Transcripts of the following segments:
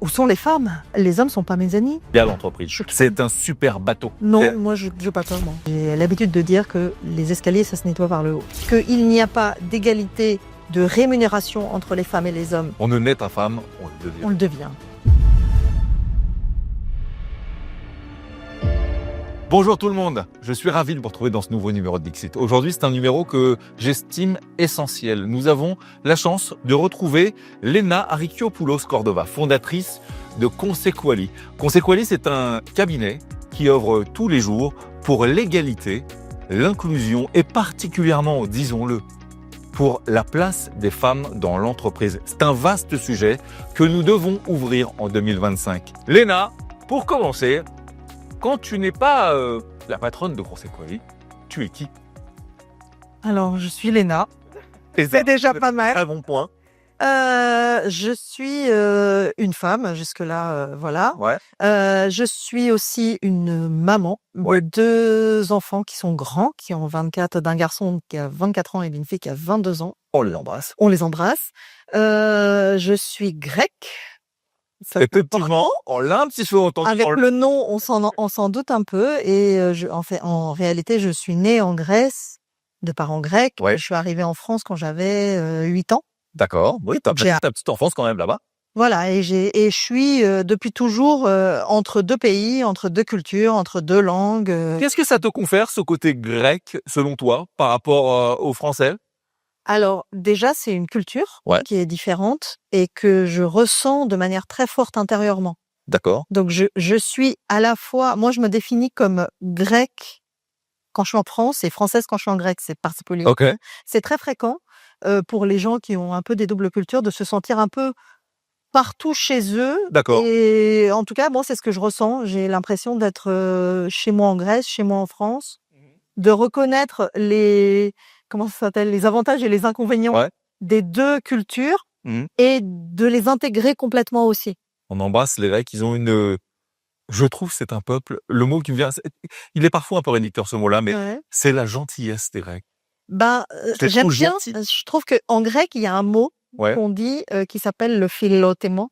Où sont les femmes? Les hommes sont pas mes amis. Bien l'entreprise. C'est un super bateau. Non, moi je pas peur. Moi. J'ai l'habitude de dire que les escaliers, ça se nettoie par le haut. Qu'il n'y a pas d'égalité de rémunération entre les femmes et les hommes. On ne naît pas femme, on le devient. On le devient. Bonjour tout le monde, je suis ravi de vous retrouver dans ce nouveau numéro de Dixit. Aujourd'hui, c'est un numéro que j'estime essentiel. Nous avons la chance de retrouver Lena Arikiopoulos Cordova, fondatrice de Consequali. Consequali, c'est un cabinet qui œuvre tous les jours pour l'égalité, l'inclusion et particulièrement, disons-le, pour la place des femmes dans l'entreprise. C'est un vaste sujet que nous devons ouvrir en 2025. Lena, pour commencer, quand tu n'es pas la patronne de Consequali, tu es qui? Alors, je suis Lena. C'est C'est déjà pas mal. Un bon point. Je suis une femme, jusque-là, voilà. Ouais. Je suis aussi une maman de 2 enfants qui sont grands, qui ont 24, d'un garçon qui a 24 ans et d'une fille qui a 22 ans. On les embrasse. On les embrasse. Je suis grecque. Ça, Effectivement, on l'a un petit peu entendu. avec le nom, on s'en doute un peu. Et en réalité, je suis née en Grèce, de parents grecs. Ouais. Je suis arrivée en France quand j'avais 8 ans. D'accord, oui, t'as J'ai- passé ta petite enfance quand même là-bas. Voilà, et je suis depuis toujours entre 2 pays, entre 2 cultures, entre 2 langues. Qu'est-ce que ça te confère, ce côté grec, selon toi, par rapport au français? Alors déjà, c'est une culture Ouais. qui est différente et que je ressens de manière très forte intérieurement. D'accord. Donc je suis à la fois, moi je me définis comme grecque quand je suis en France et française quand je suis en grec, c'est particulier. Ok. C'est très fréquent pour les gens qui ont un peu des doubles cultures de se sentir un peu partout chez eux. D'accord. Et en tout cas, bon, c'est ce que je ressens. J'ai l'impression d'être chez moi en Grèce, chez moi en France, de reconnaître comment ça s'appelle, les avantages et les inconvénients Ouais. des 2 cultures Mhm. et de les intégrer complètement aussi. On embrasse les Grecs, ils ont une... Je trouve que c'est un peuple, le mot qui me vient, il est parfois un peu réducteur ce mot-là, mais Ouais. c'est la gentillesse des Grecs. Ben, Je les j'aime trouve bien. gentils. Je trouve qu'en grec, il y a un mot Ouais. qu'on dit qui s'appelle le philotémon,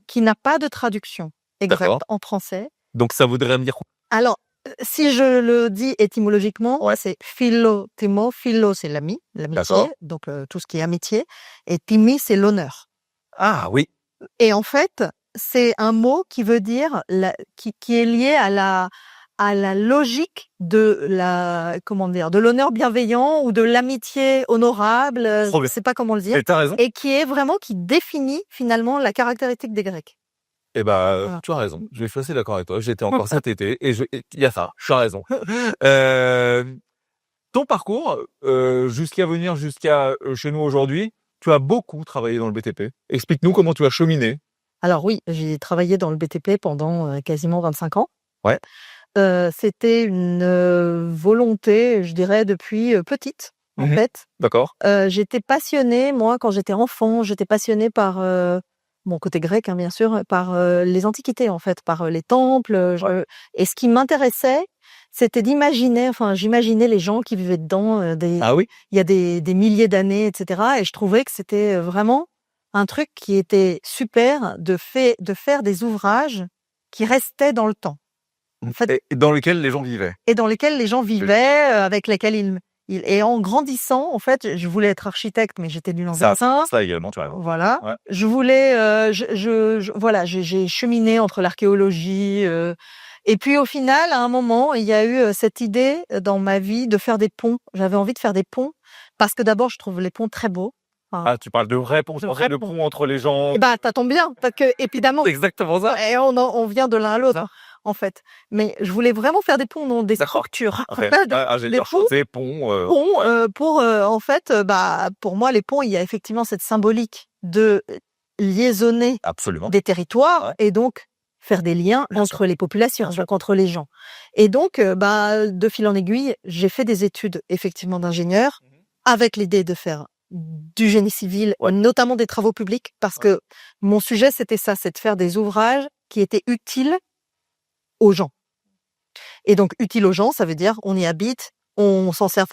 qui n'a pas de traduction exacte D'accord. en français. Donc ça voudrait me dire quoi? Alors, si je le dis étymologiquement, Ouais. c'est philotémo. Philo, c'est l'ami, l'amitié, D'accord. donc tout ce qui est amitié. Et timi, c'est l'honneur. Ah oui. Et en fait, c'est un mot qui veut dire qui est lié à la logique de de l'honneur bienveillant ou de l'amitié honorable. Trop bien. Je sais pas comment le dire. Et t'as raison. Et qui définit finalement la caractéristique des Grecs. Eh ben, Voilà. tu as raison. Je suis assez d'accord avec toi. J'étais encore cet été et il y a ça. Tu as raison. Ton parcours, jusqu'à chez nous aujourd'hui, tu as beaucoup travaillé dans le BTP. Explique-nous comment tu as cheminé. Alors oui, j'ai travaillé dans le BTP pendant quasiment 25 ans. Ouais. C'était une volonté, je dirais, depuis petite, en Mhm. fait. D'accord. J'étais passionnée, moi, quand j'étais enfant, j'étais passionnée par mon côté grec, hein, bien sûr, par les antiquités, en fait, par les temples. Et ce qui m'intéressait, c'était j'imaginais les gens qui vivaient dedans, Ah oui? il y a des milliers d'années, etc. Et je trouvais que c'était vraiment un truc qui était super de faire des ouvrages qui restaient dans le temps. En fait, Et dans lequel les gens vivaient. et dans lesquels les gens vivaient, avec lesquels et en grandissant, en fait, je voulais être architecte, mais j'étais nulle en dessin. Ça également, tu as raison. Voilà. Ouais. Je voulais, voilà, j'ai cheminé entre l'archéologie, et puis au final, à un moment, il y a eu cette idée dans ma vie de faire des ponts. J'avais envie de faire des ponts parce que d'abord, je trouve les ponts très beaux. Ah, tu parles de vrais ponts, De vrais de ponts. ponts entre les gens. Et bah, ça tombe bien, parce que évidemment, C'est exactement ça. et on vient de l'un à l'autre, en fait. Mais je voulais vraiment faire des ponts, non des D'accord. structures. Okay. J'ai Des dit chanter, ponts. pour en fait, pour moi, les ponts, il y a effectivement cette symbolique de liaisonner Absolument. des territoires Ouais. et donc faire des liens Bien entre les populations, entre les gens. Et donc, de fil en aiguille, j'ai fait des études effectivement d'ingénieur avec l'idée de faire du génie civil, Ouais. notamment des travaux publics, parce que mon sujet, c'était ça, c'est de faire des ouvrages qui étaient utiles aux gens. Et donc, utile aux gens, ça veut dire on y habite, on s'en sert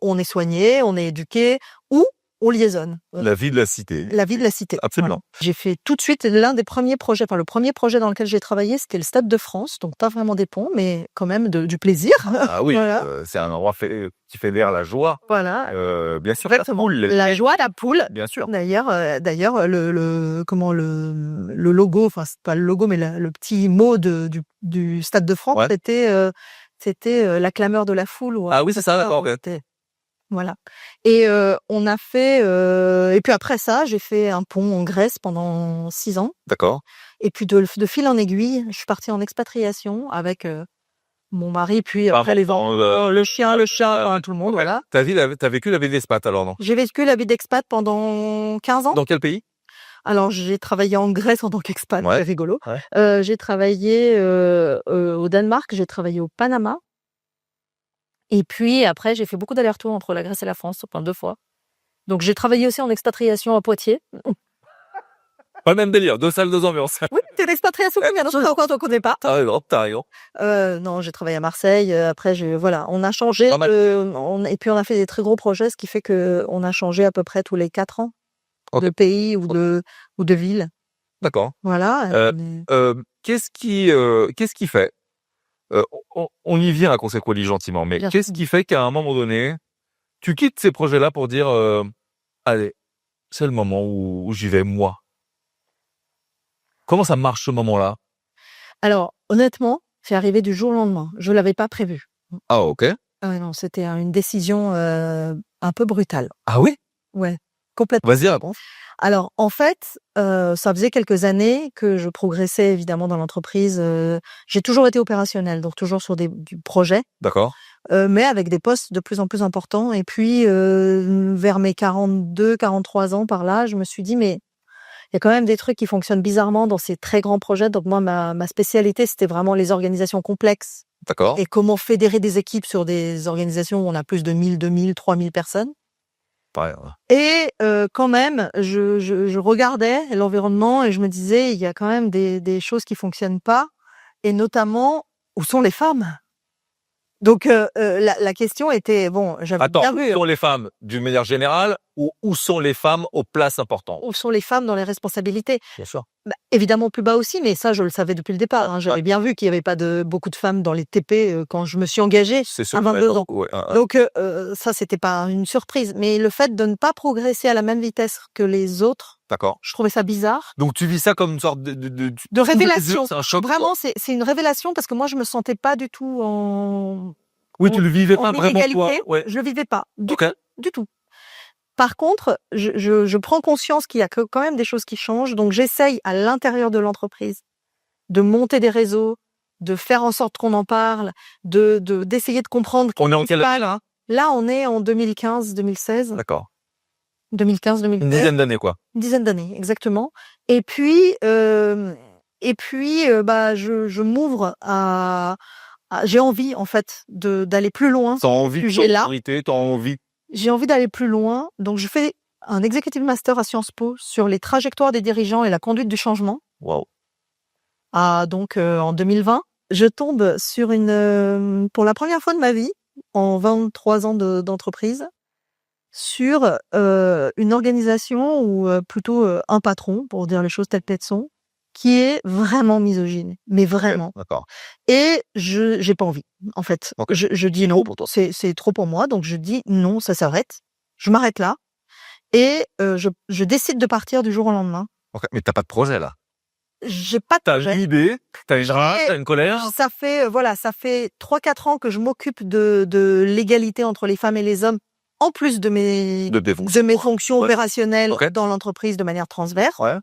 on est soigné, on est éduqué, ou on liaisonne. La vie de la cité. La vie de la cité. Absolument. Voilà. J'ai fait tout de suite l'un des premiers projets, le premier projet dans lequel j'ai travaillé, c'était le Stade de France, donc pas vraiment des ponts, mais quand même du plaisir. Ah oui, Voilà. c'est un endroit qui fédère la joie. Voilà. Bien sûr, Exactement. La joie, la poule. Bien sûr. D'ailleurs, le logo, enfin c'est pas le logo, mais le petit mot du Stade de France, c'était la clameur de la foule. Ah oui, c'est ça, d'accord. Voilà. Et on a fait. Et puis après ça, j'ai fait un pont en Grèce pendant 6 ans. D'accord. Et puis de fil en aiguille, je suis partie en expatriation avec mon mari, puis après les enfants, le chien, le chat, tout le monde, voilà. T'as vécu la vie d'expat alors, non? J'ai vécu la vie d'expat pendant 15 ans. Dans quel pays? Alors j'ai travaillé en Grèce en tant qu'expat, c'est rigolo. Ouais. J'ai travaillé au Danemark, j'ai travaillé au Panama. Et puis après, j'ai fait beaucoup d'allers-retours entre la Grèce et la France, enfin 2 fois. Donc j'ai travaillé aussi en expatriation à Poitiers. Pas le même délire, 2 salles, 2 ambiances. Oui, c'est l'expatriation combien d'autres encore on connaît pas. T'as raison. Non, j'ai travaillé à Marseille. Après, voilà, on a changé. Et puis on a fait des très gros projets, ce qui fait que on a changé à peu près tous les 4 ans de pays ou de ville. D'accord. Voilà. Qu'est-ce qui fait on y vient à Conseil Colis gentiment, mais qu'est-ce qui fait qu'à un moment donné, tu quittes ces projets-là pour dire allez, c'est le moment où j'y vais moi. Comment ça marche ce moment-là? Alors, honnêtement, c'est arrivé du jour au lendemain. Je l'avais pas prévu. Ah ok. Ah non, c'était une décision un peu brutale. Ah oui? Ouais, complètement. Vas-y, raconte. Alors, en fait, ça faisait quelques années que je progressais évidemment dans l'entreprise. J'ai toujours été opérationnelle, donc toujours sur du projet. D'accord. Mais avec des postes de plus en plus importants. Et puis, vers mes 42, 43 ans par là, je me suis dit, mais il y a quand même des trucs qui fonctionnent bizarrement dans ces très grands projets. Donc moi, ma spécialité, c'était vraiment les organisations complexes. D'accord. Et comment fédérer des équipes sur des organisations où on a plus de 1000, 2000, 3000 personnes. Pareil. Et quand même, je regardais l'environnement et je me disais, il y a quand même des choses qui fonctionnent pas. Et notamment, où sont les femmes? Donc la question était, bon, j'avais bien vu. Où sont les femmes d'une manière générale ou où sont les femmes aux places importantes? Où sont les femmes dans les responsabilités? Bien sûr. Bah, évidemment plus bas aussi, mais ça je le savais depuis le départ. Hein. J'avais bien vu qu'il n'y avait pas beaucoup de femmes dans les TP quand je me suis engagée à 22 ans. Ouais, Donc ça c'était pas une surprise, mais le fait de ne pas progresser à la même vitesse que les autres, d'accord. Je trouvais ça bizarre. Donc tu vis ça comme une sorte de révélation. C'est un choc. Vraiment, c'est une révélation parce que moi je me sentais pas du tout en. Oui, tu le vivais pas vraiment toi. Ouais. Je le vivais pas du tout. Par contre, je prends conscience qu'il y a quand même des choses qui changent, donc j'essaye à l'intérieur de l'entreprise de monter des réseaux, de faire en sorte qu'on en parle, d'essayer de comprendre. On est en quelle année là? Là, on est en 2015-2016. D'accord. 2015-2016. Une dizaine d'années quoi. Une dizaine d'années, exactement. Et puis, je m'ouvre à j'ai envie en fait d'aller plus loin. T'as envie de t'as envie. J'ai envie d'aller plus loin, donc je fais un executive master à Sciences Po sur les trajectoires des dirigeants et la conduite du changement. Waouh. Donc en 2020, je tombe sur pour la première fois de ma vie, en 23 ans d'entreprise, sur une organisation ou plutôt un patron, pour dire les choses telles qu'elles sont, qui est vraiment misogyne, mais vraiment. Okay, d'accord. Et j'ai pas envie, en fait. Okay. Je dis non, c'est trop pour moi, donc je dis non, ça s'arrête. Je m'arrête là et je décide de partir du jour au lendemain. Okay. Mais t'as pas de projet là? J'ai pas de projet. T'as une idée, t'as une rage, t'as une colère. Ça fait 3-4 ans que je m'occupe de l'égalité entre les femmes et les hommes, en plus de mes fonctions opérationnelles dans l'entreprise de manière transverse. Ouais.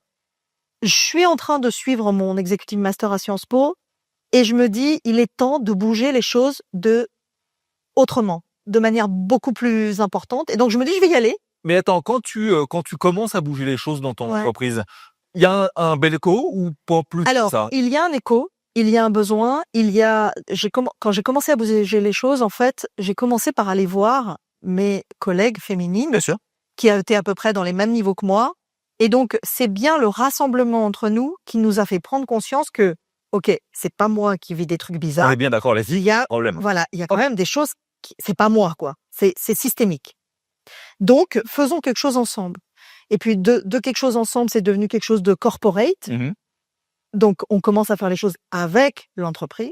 Je suis en train de suivre mon executive master à Sciences Po et je me dis, il est temps de bouger les choses autrement, de manière beaucoup plus importante. Et donc, je me dis, je vais y aller. Mais attends, quand tu commences à bouger les choses dans ton entreprise, il y a un bel écho ou pas plus que ça? Alors, il y a un écho, il y a un besoin, quand j'ai commencé à bouger les choses, en fait, j'ai commencé par aller voir mes collègues féminines, bien sûr, qui étaient à peu près dans les mêmes niveaux que moi. Et donc, c'est bien le rassemblement entre nous qui nous a fait prendre conscience que, ok, c'est pas moi qui vis des trucs bizarres. On est bien d'accord, les filles, problème. Voilà, il y a quand même des choses c'est pas moi, quoi. C'est systémique. Donc, faisons quelque chose ensemble. Et puis, de quelque chose ensemble, c'est devenu quelque chose de corporate. Donc, on commence à faire les choses avec l'entreprise.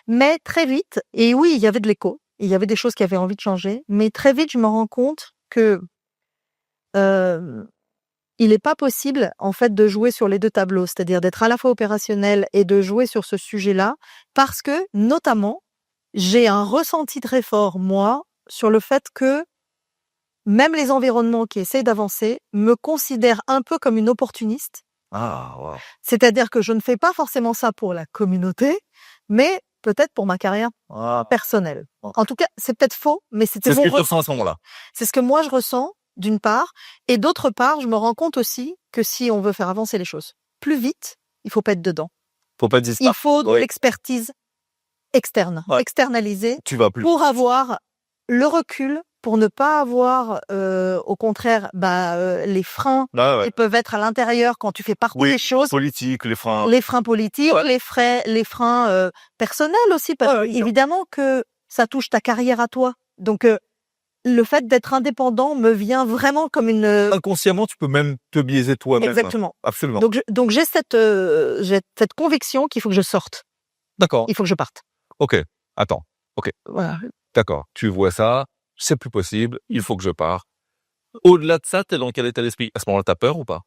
Mais très vite, et oui, il y avait de l'écho, il y avait des choses qui avaient envie de changer, mais très vite, je me rends compte que il n'est pas possible, en fait, de jouer sur les deux tableaux, c'est-à-dire d'être à la fois opérationnel et de jouer sur ce sujet-là, parce que, notamment, j'ai un ressenti très fort, moi, sur le fait que même les environnements qui essaient d'avancer me considèrent un peu comme une opportuniste. Ah, wow. C'est-à-dire que je ne fais pas forcément ça pour la communauté, mais peut-être pour ma carrière personnelle. En tout cas, c'est peut-être faux, mais C'est ce que tu ressens à ce moment-là. C'est ce que moi je ressens, d'une part, et d'autre part, je me rends compte aussi que si on veut faire avancer les choses plus vite, il faut pas être dedans. Faut pas dire ça. Il faut de l'expertise externe, externalisée, Tu vas plus. pour avoir le recul, pour ne pas avoir, au contraire, les freins qui peuvent être à l'intérieur quand tu fais partie des choses. Politiques, les freins. Les freins politiques, les freins personnels aussi, parce évidemment que ça touche ta carrière à toi. Donc, le fait d'être indépendant me vient vraiment comme une... Inconsciemment, tu peux même te biaiser toi-même. Exactement. Absolument. Donc j'ai cette conviction qu'il faut que je sorte. D'accord. Il faut que je parte. Ok. Attends. Ok. Voilà. D'accord. Tu vois ça, c'est plus possible, il faut que je parte. Au-delà de ça, t'es dans quel état d'esprit? À ce moment-là, t'as peur ou pas?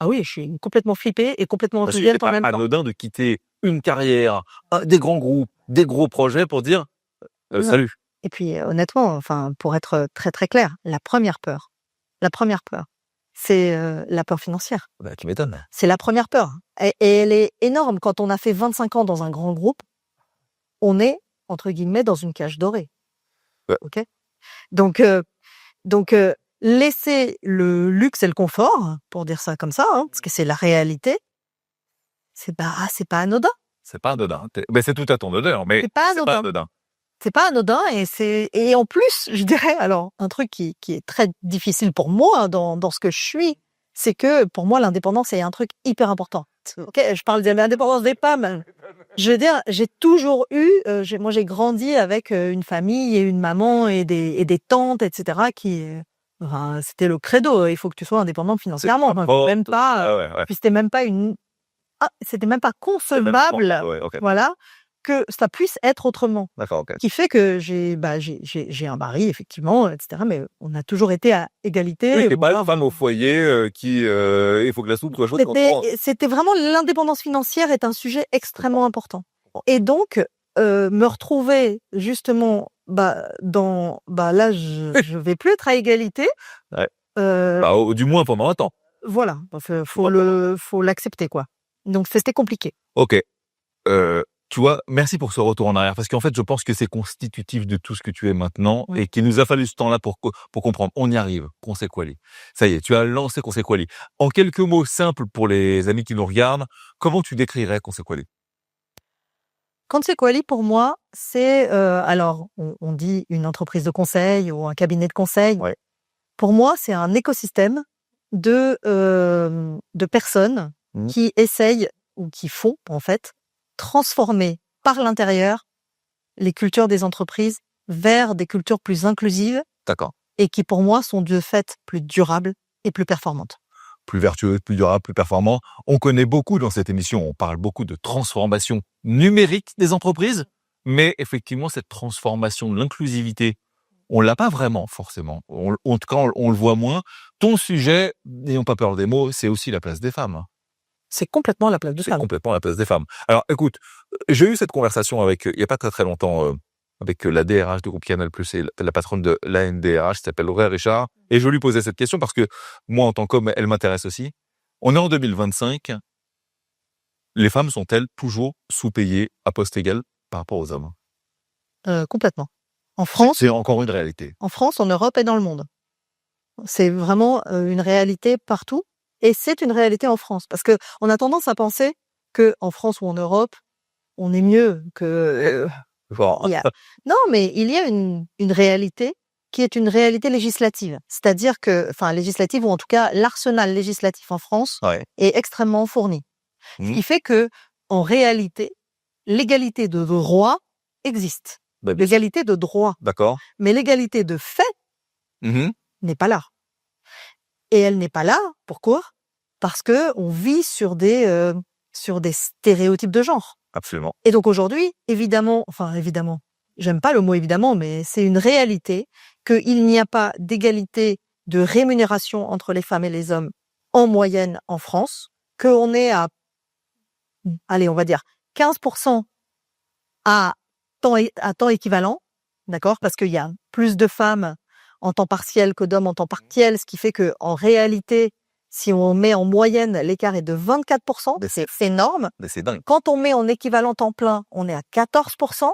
Ah oui, je suis complètement flippée et complètement Parce que enthousiaste c'est en pas même temps. anodin de quitter une carrière, des grands groupes, des gros projets pour dire salut. Et puis honnêtement, enfin, pour être très très clair, la première peur, c'est la peur financière. Bah, tu m'étonnes. C'est la première peur. Et elle est énorme. Quand on a fait 25 ans dans un grand groupe, on est, entre guillemets, dans une cage dorée. Ouais. Ok. Donc, laisser le luxe et le confort, pour dire ça comme ça, parce que c'est la réalité, c'est pas anodin. C'est pas anodin. Mais c'est tout à ton honneur, mais C'est pas anodin. C'est pas anodin et en plus, je dirais, alors, un truc qui est très difficile pour moi dans ce que je suis, c'est que pour moi, l'indépendance est un truc hyper important. Ok, je parle de l'indépendance des femmes. Je veux dire, j'ai toujours eu, moi j'ai grandi avec une famille et une maman et des tantes, etc. Enfin, c'était le credo. Il faut que tu sois indépendante financièrement. Même pas. Puis c'était même pas c'était même pas concevable. Voilà. Que ça puisse être autrement. D'accord, ok. Qui fait que j'ai un mari, effectivement, etc. Mais on a toujours été à égalité. Oui, t'es pas une femme au foyer il faut que la soupe soit chaude. C'était vraiment l'indépendance financière est un sujet extrêmement important. Et donc, me retrouver justement là, je vais plus être à égalité. Du moins pendant un temps. Voilà, faut l'accepter, quoi. Donc c'était compliqué. Ok. Tu vois, merci pour ce retour en arrière, parce qu'en fait, je pense que c'est constitutif de tout ce que tu es maintenant et qu'il nous a fallu ce temps-là pour comprendre. On y arrive, Consequali. Ça y est, tu as lancé Consequali. En quelques mots simples pour les amis qui nous regardent, comment tu décrirais Consequali? Consequali, pour moi, c'est, alors, on dit une entreprise de conseil ou un cabinet de conseil. Ouais. Pour moi, c'est un écosystème de personnes qui essayent ou qui font, en fait, transformer par l'intérieur les cultures des entreprises vers des cultures plus inclusives. D'accord. Et qui, pour moi, sont de fait plus durables et plus performantes. Plus vertueuses, plus durables, plus performants. On connaît beaucoup dans cette émission, on parle beaucoup de transformation numérique des entreprises, mais effectivement, cette transformation de l'inclusivité, on l'a pas vraiment, forcément. En tout cas, on le voit moins. Ton sujet, n'ayons pas peur des mots, c'est aussi la place des femmes. C'est complètement la place des femmes. C'est complètement la place des femmes. Alors, écoute, j'ai eu cette conversation avec, il y a pas très très longtemps, avec la DRH du groupe Canal+, et la patronne de l'ANDRH, qui s'appelle Audrey Richard, et je lui posais cette question parce que moi, en tant qu'homme, elle m'intéresse aussi. On est en 2025. Les femmes sont-elles toujours sous-payées à poste égal par rapport aux hommes? Complètement. En France. C'est encore une réalité. En France, en Europe et dans le monde. C'est vraiment une réalité partout. Et c'est une réalité en France. Parce que on a tendance à penser que en France ou en Europe, on est mieux que... Non, mais il y a une réalité qui est une réalité législative. C'est-à-dire que, enfin législative, ou en tout cas l'arsenal législatif en France est extrêmement fourni. Ce qui fait que, en réalité, l'égalité de droit existe. L'égalité de droit. D'accord. Mais l'égalité de fait, n'est pas là. Et elle n'est pas là, pourquoi? Parce que on vit sur des stéréotypes de genre. Absolument. Et donc aujourd'hui, évidemment, j'aime pas le mot évidemment, mais c'est une réalité qu'il n'y a pas d'égalité de rémunération entre les femmes et les hommes en moyenne en France, qu'on est à, allez, on va dire 15% à temps équivalent, d'accord? Parce qu'il y a plus de femmes en temps partiel que d'hommes en temps partiel, ce qui fait que en réalité, si on met en moyenne, l'écart est de 24%, Mais c'est énorme. Mais c'est dingue. Quand on met en équivalent temps plein, on est à 14%.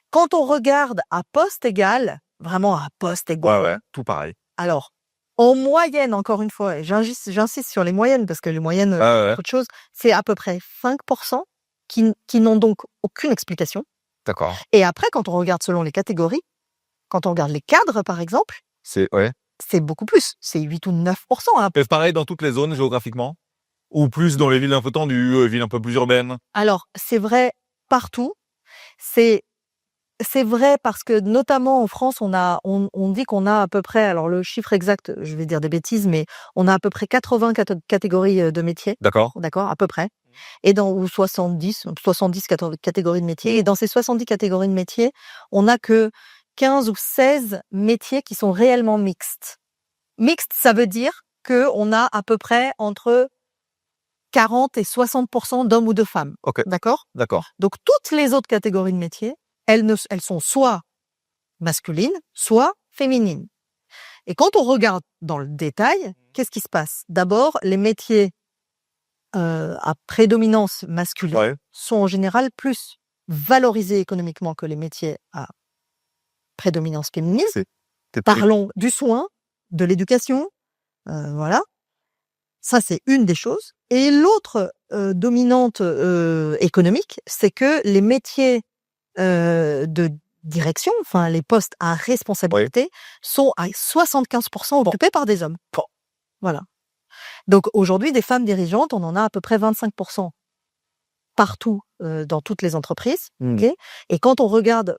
Quand on regarde à poste égal, vraiment à poste égal. Ouais, tout pareil. Alors, en moyenne, encore une fois, et j'insiste sur les moyennes parce que les moyennes, Ouais. autre chose, c'est à peu près 5% qui n'ont donc aucune explication. D'accord. Et après, quand on regarde selon les catégories, quand on regarde les cadres, par exemple, C'est beaucoup plus. C'est 8 ou 9%. Hein. C'est pareil dans toutes les zones géographiquement? Ou plus dans les villes un peu tendues, villes un peu plus urbaines? Alors, c'est vrai partout. C'est vrai parce que notamment en France, on dit qu'on a à peu près, alors le chiffre exact, je vais dire des bêtises, mais on a à peu près 80 catégories de métiers. D'accord. D'accord, à peu près. Et ou 70 catégories de métiers. Et dans ces 70 catégories de métiers, on n'a que 15 ou 16 métiers qui sont réellement mixtes. Mixte, ça veut dire qu'on a à peu près entre 40 et 60% d'hommes ou de femmes. Ok. D'accord? D'accord. Donc, toutes les autres catégories de métiers, elles sont soit masculines, soit féminines. Et quand on regarde dans le détail, qu'est-ce qui se passe? D'abord, les métiers à prédominance masculine sont en général plus valorisés économiquement que les métiers à prédominance féminine. Parlons du soin, de l'éducation, voilà. Ça, c'est une des choses. Et l'autre dominante économique, c'est que les métiers de direction, enfin les postes à responsabilité, sont à 75% occupés par des hommes. Voilà. Donc aujourd'hui, des femmes dirigeantes, on en a à peu près 25% partout dans toutes les entreprises. Okay. Et quand on regarde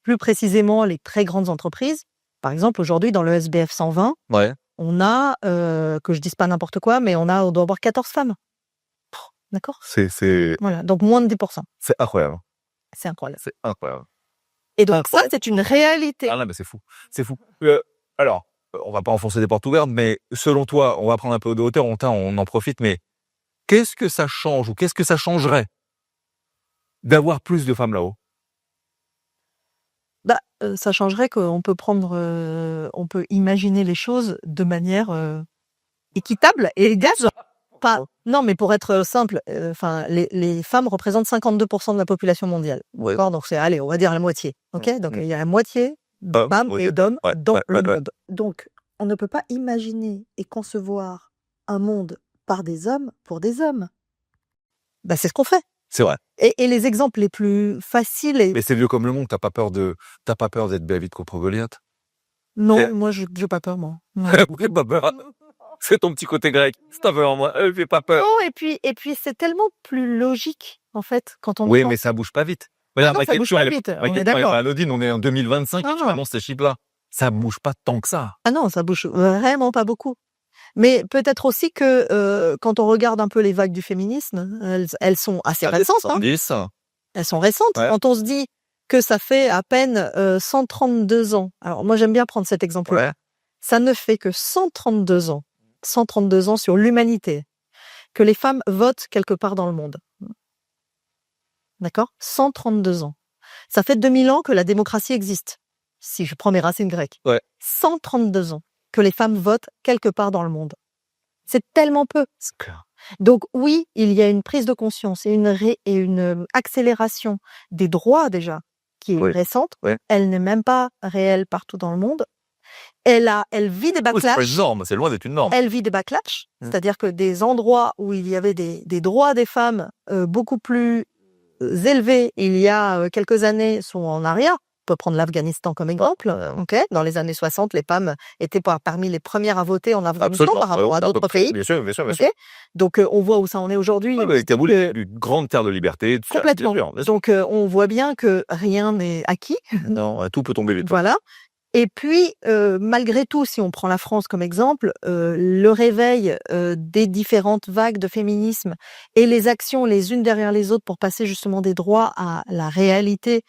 plus précisément les très grandes entreprises, par exemple aujourd'hui dans le SBF 120, on a, que je dise pas n'importe quoi, mais on doit avoir 14 femmes. D'accord ? Voilà, donc moins de 10%. C'est incroyable. C'est incroyable. C'est incroyable. Et donc ça, c'est une réalité. Ah non, mais c'est fou. C'est fou. Alors, on va pas enfoncer des portes ouvertes, mais selon toi, on va prendre un peu de hauteur, on en profite, mais qu'est-ce que ça change ou qu'est-ce que ça changerait d'avoir plus de femmes là-haut? Ça changerait qu'on peut on peut imaginer les choses de manière équitable et égale. Non, mais pour être simple, les femmes représentent 52% de la population mondiale. D'accord, donc on va dire la moitié. Ok, donc il y a la moitié de femmes et d'hommes dans le monde. Donc, on ne peut pas imaginer et concevoir un monde par des hommes pour des hommes. C'est ce qu'on fait. C'est vrai. Et les exemples les plus faciles. Mais c'est vieux comme le monde. T'as pas peur d'être David contre Goliath? Non, moi je n'ai pas peur, moi. J'ai pas peur. C'est ton petit côté grec. C'est pas peur, moi. J'ai pas peur. Non, et puis c'est tellement plus logique, en fait, quand on. Oui, mais ça bouge pas vite. Ça bouge pas vite. On est d'accord. Anodine, on est en 2025. Vraiment, ces chiffres-là, ça bouge pas tant que ça. Ah non, ça bouge vraiment pas beaucoup. Mais peut-être aussi que quand on regarde un peu les vagues du féminisme, elles sont assez récentes. Elles sont récentes. Ouais. Quand on se dit que ça fait à peine 132 ans. Alors moi j'aime bien prendre cet exemple-là. Ouais. Ça ne fait que 132 ans. 132 ans sur l'humanité que les femmes votent quelque part dans le monde. D'accord ? 132 ans. Ça fait 2000 ans que la démocratie existe. Si je prends mes racines grecques. Ouais. 132 ans que les femmes votent quelque part dans le monde. C'est tellement peu. C'est clair. Donc oui, il y a une prise de conscience et une accélération des droits déjà qui est récente. Ouais. Elle n'est même pas réelle partout dans le monde. Elle vit des backlash. C'est pas une norme, c'est loin d'être une norme. Elle vit des backlash, c'est-à-dire que des endroits où il y avait des droits des femmes beaucoup plus élevés il y a quelques années sont en arrière. On peut prendre l'Afghanistan comme exemple. Okay. Dans les années 60, les femmes étaient parmi les premières à voter en Afghanistan par rapport à d'autres pays. Bien sûr, bien sûr, bien sûr. Donc on voit où ça en est aujourd'hui. Kaboul est une grande terre de liberté. Complètement. Bien sûr. Donc on voit bien que rien n'est acquis. Non, tout peut tomber vite. Voilà. Et puis, malgré tout, si on prend la France comme exemple, le réveil, des différentes vagues de féminisme et les actions les unes derrière les autres pour passer justement des droits à la réalité,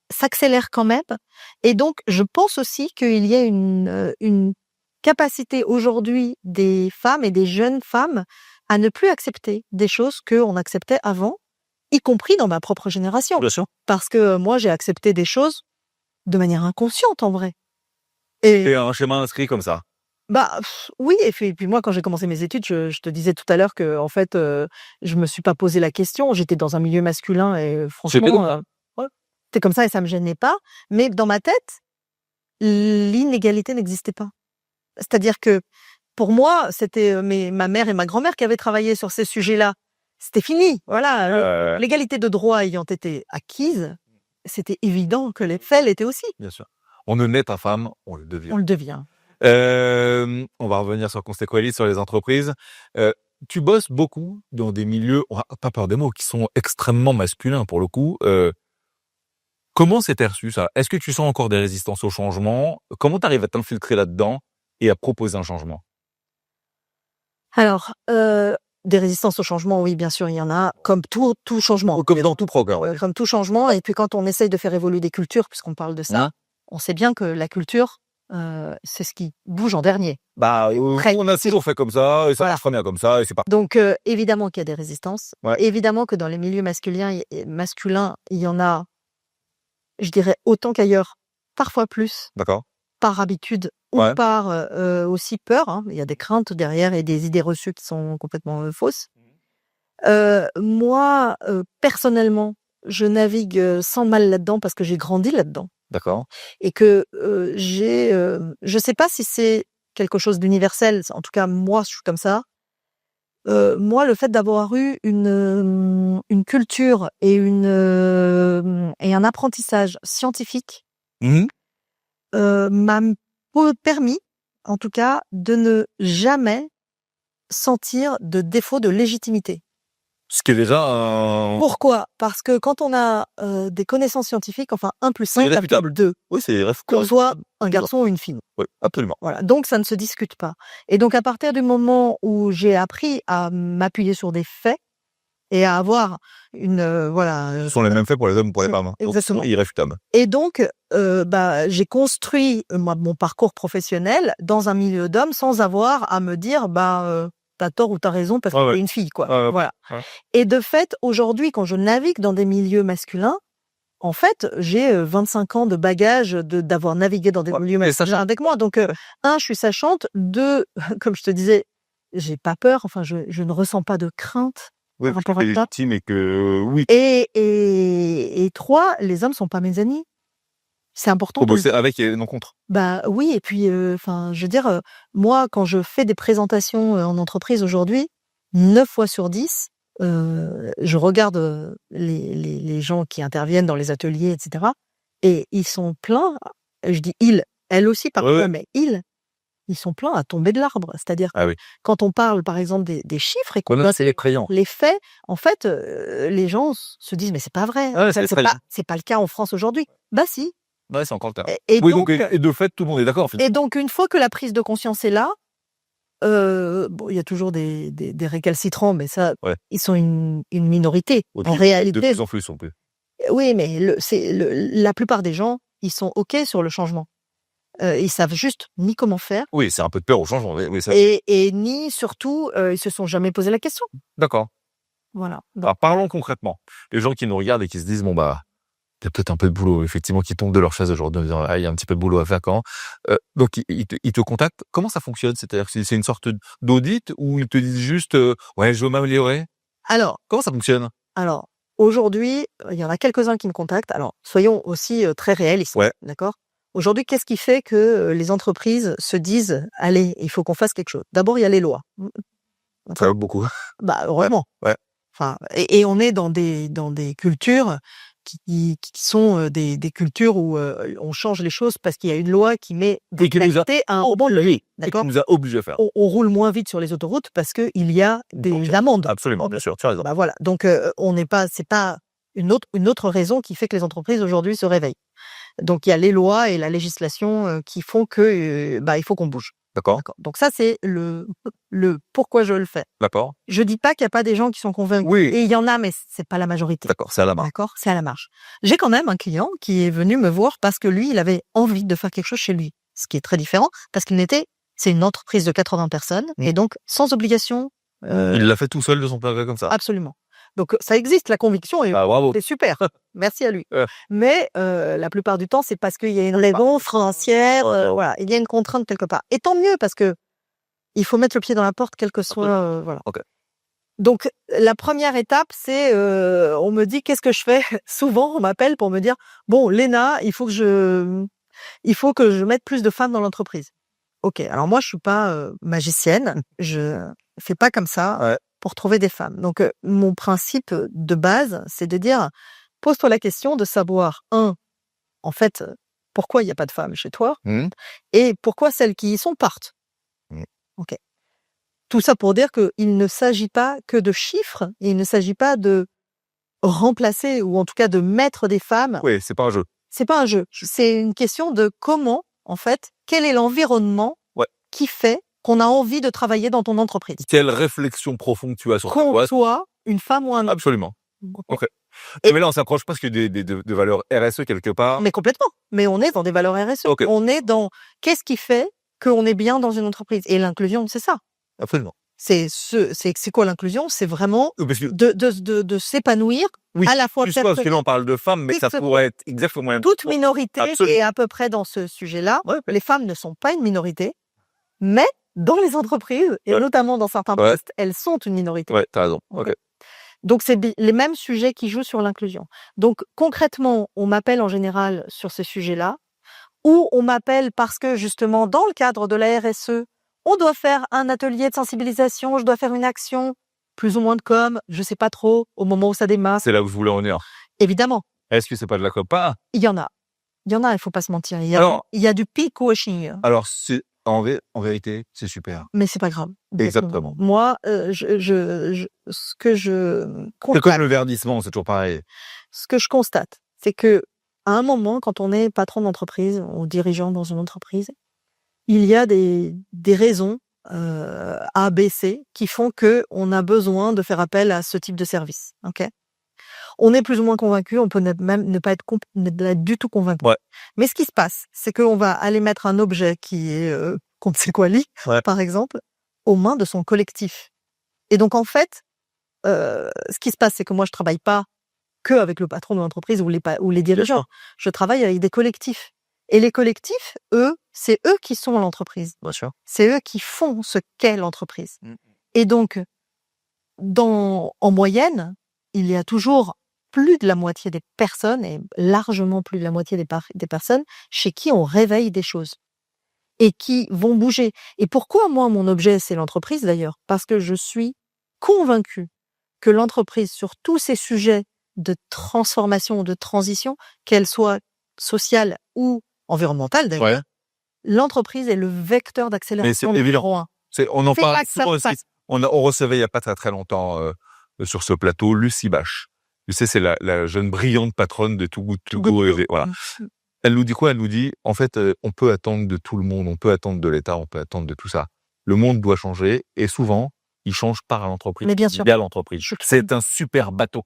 s'accélère quand même. Et donc je pense aussi qu'il y a une capacité aujourd'hui des femmes et des jeunes femmes à ne plus accepter des choses qu'on acceptait avant, y compris dans ma propre génération. Bien sûr. Parce que moi, j'ai accepté des choses de manière inconsciente, en vrai. C'est un schéma inscrit comme ça. Oui, et puis moi, quand j'ai commencé mes études, je te disais tout à l'heure que en fait, je me suis pas posé la question. J'étais dans un milieu masculin et franchement, ouais, c'était comme ça et ça me gênait pas. Mais dans ma tête, l'inégalité n'existait pas. C'est-à-dire que pour moi, c'était ma mère et ma grand-mère qui avaient travaillé sur ces sujets-là. C'était fini, voilà. L'égalité de droits ayant été acquise, c'était évident que les faits l'étaient aussi. Bien sûr. On ne naît pas femme, on le devient. On le devient. On va revenir sur Consequalis, sur les entreprises. Tu bosses beaucoup dans des milieux, on a pas peur des mots, qui sont extrêmement masculins pour le coup. Comment c'était reçu ça? Est-ce que tu sens encore des résistances au changement? Comment tu arrives à t'infiltrer là-dedans et à proposer un changement? Alors, des résistances au changement, oui, bien sûr, il y en a, comme tout changement. Comme dans tout programme. Ouais, comme tout changement. Et puis quand on essaye de faire évoluer des cultures, puisqu'on parle de ça, on sait bien que la culture, c'est ce qui bouge en dernier. On a toujours fait comme ça, et ça Voilà. marche très bien comme ça, et c'est pas. Donc, évidemment qu'il y a des résistances. Ouais. Évidemment que dans les milieux masculins, il y en a, je dirais, autant qu'ailleurs, parfois plus, D'accord. par habitude ou Ouais. par aussi peur. Hein. Il y a des craintes derrière et des idées reçues qui sont complètement fausses. Moi, personnellement, je navigue sans mal là-dedans parce que j'ai grandi là-dedans. D'accord. Et que je sais pas si c'est quelque chose d'universel. En tout cas, moi, je suis comme ça. Moi, le fait d'avoir eu une culture et et un apprentissage scientifique m'a permis, en tout cas, de ne jamais sentir de défaut de légitimité. Ce qui est déjà un... Pourquoi? Parce que quand on a des connaissances scientifiques, enfin 1 + 1 = 2, Oui, c'est qu'on soit un garçon ou une fille. Oui, absolument. Voilà, donc ça ne se discute pas. Et donc à partir du moment où j'ai appris à m'appuyer sur des faits et à avoir Ce sont les mêmes faits pour les hommes et pour les femmes. Donc, exactement. c'est irréfutable. Et donc j'ai construit mon parcours professionnel dans un milieu d'hommes sans avoir à me dire t'as tort ou t'as raison parce que t'es une fille, quoi. Voilà. Ouais. Et de fait, aujourd'hui, quand je navigue dans des milieux masculins, en fait, j'ai 25 ans de bagage d'avoir navigué dans des milieux masculins avec moi. Donc, je suis sachante. 2, comme je te disais, j'ai pas peur. Enfin, je ne ressens pas de crainte par rapport à ça. Légitime et que oui. Et 3, les hommes sont pas mes ennemis. C'est important. Faut bosser avec et non contre. Oui, et puis, je veux dire, moi, quand je fais des présentations en entreprise aujourd'hui, 9 fois sur 10, je regarde les gens qui interviennent dans les ateliers, etc. Et ils sont pleins. Je dis ils, elle aussi parfois, mais ils sont pleins à tomber de l'arbre. C'est-à-dire quand on parle, par exemple, des chiffres et qu'on donne les faits, en fait, les gens se disent mais c'est pas vrai. C'est pas le cas en France aujourd'hui. Si. Ouais, c'est encore le cas. Et de fait, tout le monde est d'accord. Et donc, une fois que la prise de conscience est là, il y a toujours des récalcitrants, mais ça, ils sont une minorité. En réalité, de plus en plus, on peut. Oui, mais la plupart des gens, ils sont OK sur le changement. Ils savent juste ni comment faire. Oui, c'est un peu de peur au changement. Oui, ça... et ni, surtout, ils se sont jamais posé la question. D'accord. Voilà. Donc, alors, parlons concrètement. Les gens qui nous regardent et qui se disent, il y a peut-être un peu de boulot, effectivement, qui tombe de leur chaise aujourd'hui, en disant, il y a un petit peu de boulot à faire quand. Donc, ils te contactent. Comment ça fonctionne? C'est-à-dire que c'est une sorte d'audit où ils te disent juste, je veux m'améliorer? Alors. Comment ça fonctionne? Alors, aujourd'hui, il y en a quelques-uns qui me contactent. Alors, soyons aussi très réalistes. Ouais. D'accord? Aujourd'hui, qu'est-ce qui fait que les entreprises se disent, allez, il faut qu'on fasse quelque chose? D'abord, il y a les lois. Ça va beaucoup. Heureusement. Ouais. Enfin, et on est dans des cultures qui sont des cultures où on change les choses parce qu'il y a une loi qui met des pénalités à un moment levé. D'accord? Qui nous a obligés à faire. On roule moins vite sur les autoroutes parce que il y a des amendes. Absolument, bien sûr, tu as raison. Voilà. Donc c'est pas une autre raison qui fait que les entreprises aujourd'hui se réveillent. Donc il y a les lois et la législation qui font que il faut qu'on bouge. D'accord. D'accord. Donc ça c'est le pourquoi je le fais. D'accord. Je dis pas qu'il y a pas des gens qui sont convaincus. Oui. Et il y en a, mais c'est pas la majorité. D'accord, c'est à la marge. D'accord, c'est à la marge. J'ai quand même un client qui est venu me voir parce que lui, il avait envie de faire quelque chose chez lui, ce qui est très différent parce c'est une entreprise de 80 personnes et donc sans obligation. Il l'a fait tout seul de son plein gré comme ça. Absolument. Donc ça existe, la conviction, et Bravo. c'est super. Merci à lui. Mais la plupart du temps, c'est parce qu'il y a une raison financière. Voilà, il y a une contrainte quelque part. Et tant mieux parce que il faut mettre le pied dans la porte, quel que soit. Voilà. Ok. Donc la première étape, c'est on me dit qu'est-ce que je fais. Souvent, on m'appelle pour me dire bon, Léna, il faut que je mette plus de femmes dans l'entreprise. Ok. Alors moi, je suis pas magicienne. Je fais pas comme ça. Ouais. Pour trouver des femmes. Donc, mon principe de base, c'est de dire, pose-toi la question de savoir, en fait, pourquoi il n'y a pas de femmes chez toi et pourquoi celles qui y sont partent. Ok. Tout ça pour dire qu'il ne s'agit pas que de chiffres, et il ne s'agit pas de remplacer ou en tout cas de mettre des femmes. Oui, c'est pas un jeu. C'est pas un jeu. C'est une question de comment, en fait, quel est l'environnement qui fait qu'on a envie de travailler dans ton entreprise. Quelle réflexion profonde tu as sur ta boîte. Qu'on soit une femme ou un homme. Absolument. Ok. Mais là, on s'approche presque de valeurs RSE quelque part. Mais complètement. Mais on est dans des valeurs RSE. Okay. On est dans qu'est-ce qui fait qu'on est bien dans une entreprise. Et l'inclusion, c'est ça. Absolument. C'est quoi l'inclusion? C'est vraiment de s'épanouir à la fois. Parce que là, on parle de femmes, mais ça pourrait être exactement toute minorité. Absolument. Et à peu près dans ce sujet-là, les femmes ne sont pas une minorité, mais dans les entreprises, et notamment dans certains postes, elles sont une minorité. Ouais, t'as raison. Ok. Donc, c'est les mêmes sujets qui jouent sur l'inclusion. Donc, concrètement, on m'appelle en général sur ces sujets-là, ou on m'appelle parce que, justement, dans le cadre de la RSE, on doit faire un atelier de sensibilisation, je dois faire une action, plus ou moins de com, je sais pas trop, au moment où ça démarre. C'est là où je voulais en venir. Évidemment. Est-ce que c'est pas de la com? Il y en a, il faut pas se mentir. Il y a du peak washing. Alors, en vérité, c'est super. Mais c'est pas grave. Exactement. Moi, ce que je constate. C'est comme le verdissement, c'est toujours pareil. Ce que je constate, c'est que à un moment, quand on est patron d'entreprise ou dirigeant dans une entreprise, il y a des raisons A, B, C qui font que on a besoin de faire appel à ce type de service. Ok. On est plus ou moins convaincu, on peut même ne pas être du tout convaincu. Ouais. Mais ce qui se passe, c'est qu'on va aller mettre un objet qui est qu'on ne sait quoi lire, par exemple, aux mains de son collectif. Et donc en fait, ce qui se passe, c'est que moi je travaille pas que avec le patron de l'entreprise ou les dirigeants. Je travaille avec des collectifs. Et les collectifs, eux, c'est eux qui sont l'entreprise. Bien sûr. C'est eux qui font ce qu'est l'entreprise. Et donc, en moyenne, il y a toujours plus de la moitié des personnes, et largement plus de la moitié des personnes, chez qui on réveille des choses et qui vont bouger. Et pourquoi moi, mon objet, c'est l'entreprise d'ailleurs? Parce que je suis convaincue que l'entreprise, sur tous ces sujets de transformation ou de transition, qu'elle soit sociale ou environnementale d'ailleurs, l'entreprise est le vecteur d'accélération numéro 1. On en parle souvent aussi. On recevait il n'y a pas très très longtemps sur ce plateau Lucie Bache. Tu sais, c'est la jeune brillante patronne de Too Good. Voilà. Elle nous dit quoi? Elle nous dit, en fait, on peut attendre de tout le monde, on peut attendre de l'État, on peut attendre de tout ça. Le monde doit changer et souvent, il change par l'entreprise. Mais bien sûr. Via l'entreprise. C'est un super bateau.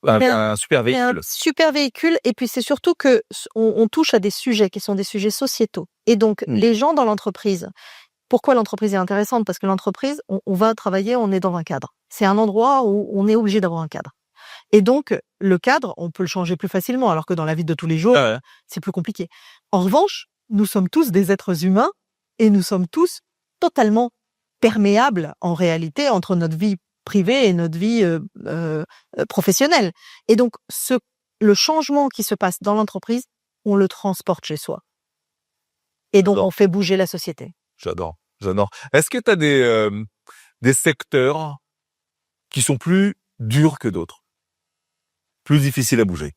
Un super véhicule. Un super véhicule. Et puis, c'est surtout que on touche à des sujets qui sont des sujets sociétaux. Et donc, les gens dans l'entreprise, pourquoi l'entreprise est intéressante? Parce que l'entreprise, on va travailler, on est dans un cadre. C'est un endroit où on est obligé d'avoir un cadre. Et donc, le cadre, on peut le changer plus facilement, alors que dans la vie de tous les jours, c'est plus compliqué. En revanche, nous sommes tous des êtres humains et nous sommes tous totalement perméables, en réalité, entre notre vie privée et notre vie professionnelle. Et donc, le changement qui se passe dans l'entreprise, on le transporte chez soi. Et donc, on fait bouger la société. J'adore. Est-ce que tu as des secteurs qui sont plus durs que d'autres? Plus difficiles à bouger?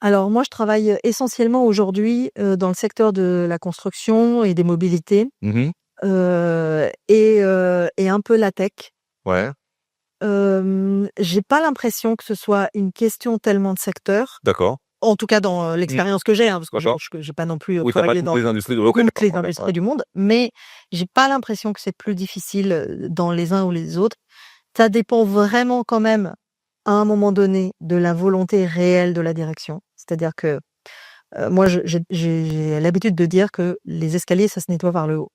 Alors, moi, je travaille essentiellement aujourd'hui dans le secteur de la construction et des mobilités. Et un peu la tech. Ouais. J'ai pas l'impression que ce soit une question tellement de secteur. D'accord. en tout cas dans l'expérience que j'ai, parce que D'accord. j'ai pas non plus Oui, t'as pas travaillé toutes dans les industries de toutes les d'accord, industries du monde, mais j'ai pas l'impression que c'est plus difficile dans les uns ou les autres. Ça dépend vraiment quand même, à un moment donné, de la volonté réelle de la direction. C'est-à-dire que moi, j'ai l'habitude de dire que les escaliers, ça se nettoie par le haut.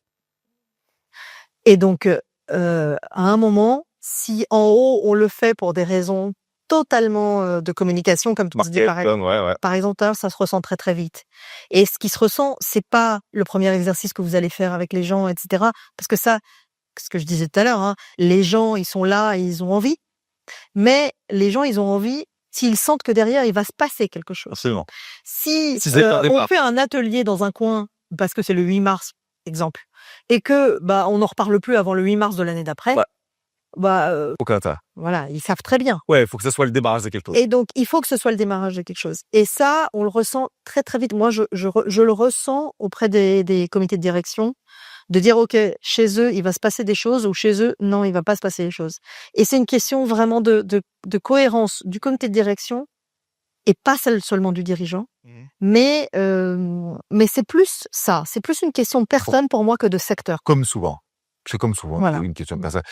Et donc, à un moment, si en haut, on le fait pour des raisons totalement de communication, comme tu dis ouais. par exemple, ça se ressent très, très vite. Et ce qui se ressent, c'est pas le premier exercice que vous allez faire avec les gens, et cetera. Parce que ça, ce que je disais tout à l'heure, hein, les gens, ils sont là et ils ont envie. Mais les gens, ils ont envie s'ils sentent que derrière, il va se passer quelque chose. Absolument. Si Si c'est un on départ. fait un atelier dans un coin, parce que c'est le 8 mars, exemple, et que on n'en reparle plus avant le 8 mars de l'année d'après, Ouais. Aucun tas. voilà, ils savent très bien. Ouais, il faut que ça soit le démarrage de quelque chose. Et donc, il faut que ce soit le démarrage de quelque chose. Et ça, on le ressent très, très vite. Moi, je le ressens auprès des comités de direction, de dire, OK, chez eux, il va se passer des choses, ou chez eux, non, il va pas se passer des choses. Et c'est une question vraiment de cohérence du comité de direction, et pas celle seulement du dirigeant. Mais c'est plus ça. C'est plus une question de personne pour moi que de secteur. Comme souvent. C'est comme souvent. Voilà. C'est une question de personne.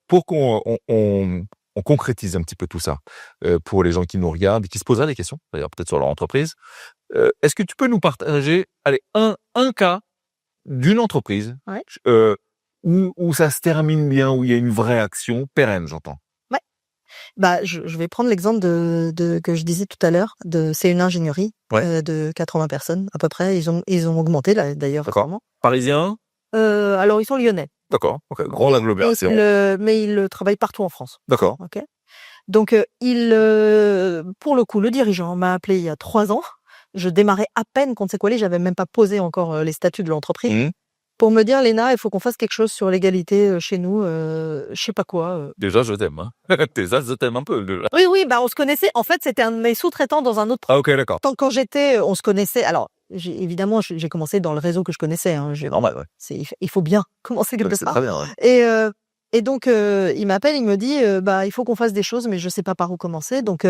Pour qu'on on concrétise un petit peu tout ça, pour les gens qui nous regardent et qui se poseraient des questions, d'ailleurs peut-être sur leur entreprise, est-ce que tu peux nous partager, allez, un cas d'une entreprise, Ouais. où ça se termine bien, où il y a une vraie action pérenne, j'entends. Je vais prendre l'exemple de que je disais tout à l'heure, c'est une ingénierie Ouais. de 80 personnes à peu près. Ils ont augmenté là, d'ailleurs D'accord. récemment. Parisien? Alors ils sont lyonnais. D'accord. OK. Grande agglomération. Mais ils travaillent partout en France. D'accord. OK. Donc pour le coup, le dirigeant m'a appelé il y a 3 ans. Je démarrais à peine Conseil Quali, j'avais même pas posé encore les statuts de l'entreprise. Mmh. Pour me dire: «Léna, il faut qu'on fasse quelque chose sur l'égalité chez nous», je sais pas quoi. Déjà, je t'aime, hein. Déjà, je t'aime un peu, déjà. Oui, on se connaissait. En fait, c'était un de mes sous-traitants dans un autre Ah OK, d'accord. quand j'étais, on se connaissait. Alors, j'ai commencé dans le réseau que je connaissais, hein. C'est normal, ouais. Il faut bien commencer quelque C'est part. très bien, ouais. Et donc, il m'appelle, il me dit, il faut qu'on fasse des choses, mais je sais pas par où commencer. Donc,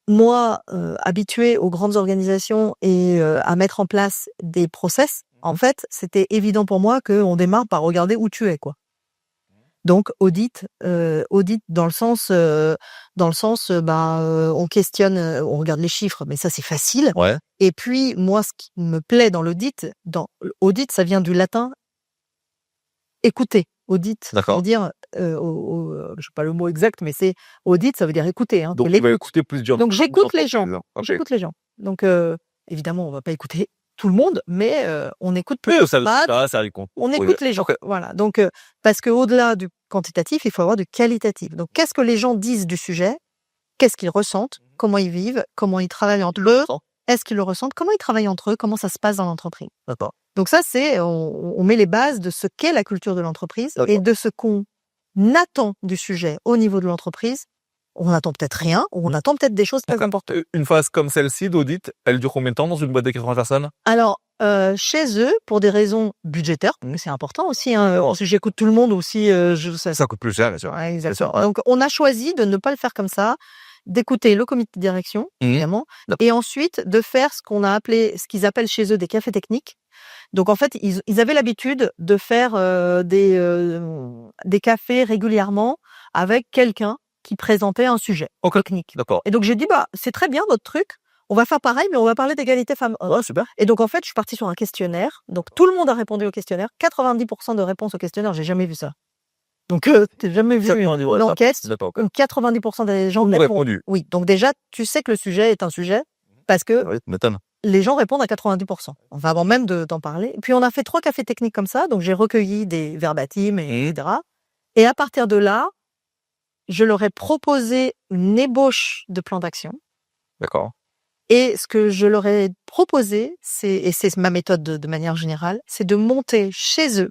moi, habituée aux grandes organisations et à mettre en place des process, en fait, c'était évident pour moi qu'on démarre par regarder où tu es, quoi. Donc audit dans le sens, on questionne, on regarde les chiffres, mais ça c'est facile. Ouais. Et puis moi, ce qui me plaît dans l'audit, ça vient du latin écouter. Audit, ça D'accord. veut dire, je sais pas le mot exact, mais c'est audit, ça veut dire écouter, hein. Donc, C'est tu vas l'écoute. écouter plusieurs Donc j'écoute les gens. OK. J'écoute les gens. Donc évidemment, on va pas écouter tout le monde, mais on écoute plus. Oui, ça compte. On écoute les gens. OK. Voilà. Donc parce que au-delà du quantitatif, il faut avoir du qualitatif. Donc qu'est-ce que les gens disent du sujet? Qu'est-ce qu'ils ressentent? Comment ils vivent? Comment ils travaillent entre eux? Est-ce qu'ils le ressentent? Comment ils travaillent entre eux? Comment ça se passe dans l'entreprise? D'accord. Donc ça, c'est on met les bases de ce qu'est la culture de l'entreprise et de ce qu'on attend du sujet au niveau de l'entreprise. On attend peut-être rien, ou on attend peut-être des choses très importantes. Une phase comme celle-ci d'audit, elle dure combien de temps dans une boîte de 80 personnes? Alors, chez eux, pour des raisons budgétaires, mais c'est important aussi, hein, si j'écoute tout le monde aussi, Ça coûte plus cher, bien sûr. Ouais, Bien exactement. sûr, ouais. Donc on a choisi de ne pas le faire comme ça, d'écouter le comité de direction, évidemment, et ensuite de faire ce qu'ils appellent chez eux des cafés techniques. Donc en fait, ils avaient l'habitude de faire des cafés régulièrement avec quelqu'un qui présentait un sujet technique. D'accord. Et donc j'ai dit c'est très bien votre truc, on va faire pareil, mais on va parler d'égalité femmes-hommes. Ouais, super. Et donc en fait, je suis partie sur un questionnaire. Donc tout le monde a répondu au questionnaire, 90% de réponses au questionnaire, j'ai jamais vu ça. Donc t'as jamais vu une enquête où 90% des gens répondent. Répondu. Oui, donc déjà tu sais que le sujet est un sujet parce que Oui, tu m'étonnes. les gens répondent à 90%. Enfin, avant même d'en parler. Puis on a fait 3 cafés techniques comme ça, donc j'ai recueilli des verbatim, etc. Et à partir de là, je leur ai proposé une ébauche de plan d'action. D'accord. Et ce que je leur ai proposé, c'est ma méthode de manière générale, c'est de monter chez eux